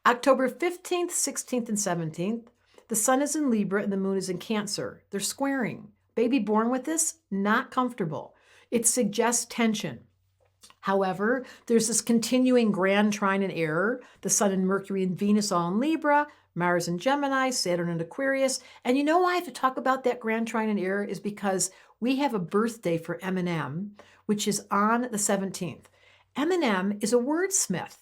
October 15th, 16th, and 17th, the sun is in Libra and the moon is in Cancer. They're squaring. Baby born with this, not comfortable. It suggests tension. However, there's this continuing grand trine and error, the sun and Mercury and Venus all in Libra, Mars in Gemini, Saturn in Aquarius. And you know why I have to talk about that grand trine and error is because we have a birthday for Eminem, which is on the 17th. Eminem is a wordsmith.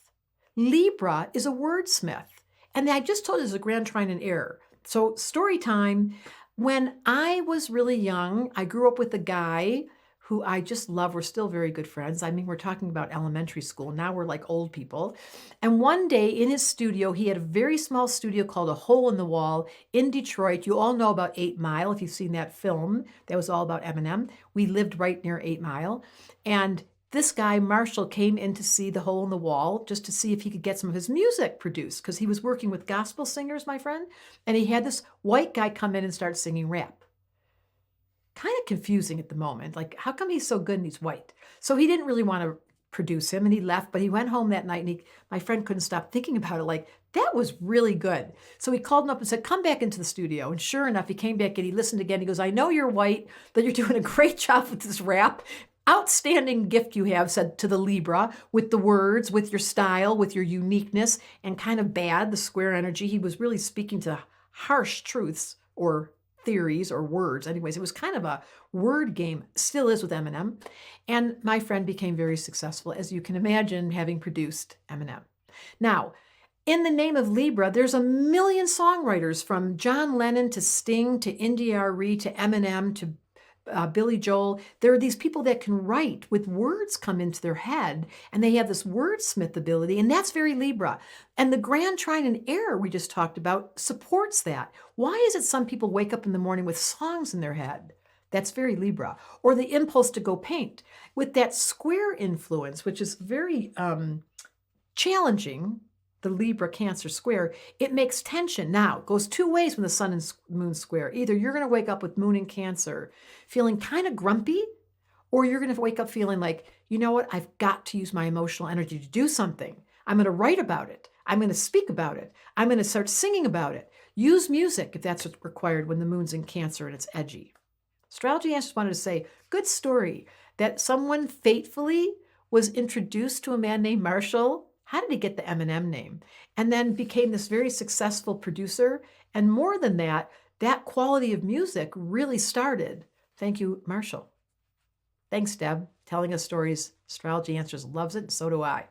Libra is a wordsmith. And I just told you there's a grand trine and error. So story time. When I was really young, I grew up with a guy who I just love. We're still very good friends. I mean, we're talking about elementary school. Now we're like old people. And one day in his studio, he had a very small studio called A Hole in the Wall in Detroit. You all know about 8 Mile. If you've seen that film, that was all about Eminem. We lived right near 8 Mile. And this guy, Marshall, came in to see The Hole in the Wall just to see if he could get some of his music produced because he was working with gospel singers, my friend. And he had this white guy come in and start singing rap. Kind of confusing at the moment. Like, how come he's so good and he's white? So he didn't really want to produce him and he left, but he went home that night and my friend couldn't stop thinking about it. Like, that was really good. So he called him up and said, come back into the studio. And sure enough, he came back and he listened again. He goes, I know you're white, that you're doing a great job with this rap. Outstanding gift you have, said to the Libra, with the words, with your style, with your uniqueness, and kind of bad, the square energy. He was really speaking to harsh truths or theories or words. Anyways, it was kind of a word game, still is with Eminem. And my friend became very successful, as you can imagine, having produced Eminem. Now, in the name of Libra, there's a million songwriters from John Lennon to Sting to India Arie to Eminem to Billy Joel. There are these people that can write with words come into their head and they have this wordsmith ability, and that's very Libra. And the grand trine and error we just talked about supports that. Why is it some people wake up in the morning with songs in their head? That's very Libra. Or the impulse to go paint with that square influence, which is very challenging. The Libra Cancer square, it makes tension. Now, it goes two ways when the sun and moon square. Either you're going to wake up with moon in Cancer feeling kind of grumpy, or you're going to wake up feeling like, you know what, I've got to use my emotional energy to do something. I'm going to write about it. I'm going to speak about it. I'm going to start singing about it. Use music if that's what's required when the moon's in Cancer and it's edgy. Astrology Answers wanted to say, good story that someone fatefully was introduced to a man named Marshall. How did he get the Eminem name? And then became this very successful producer. And more than that, that quality of music really started. Thank you, Marshall. Thanks, Deb, telling us stories. Astrology Answers loves it, and so do I.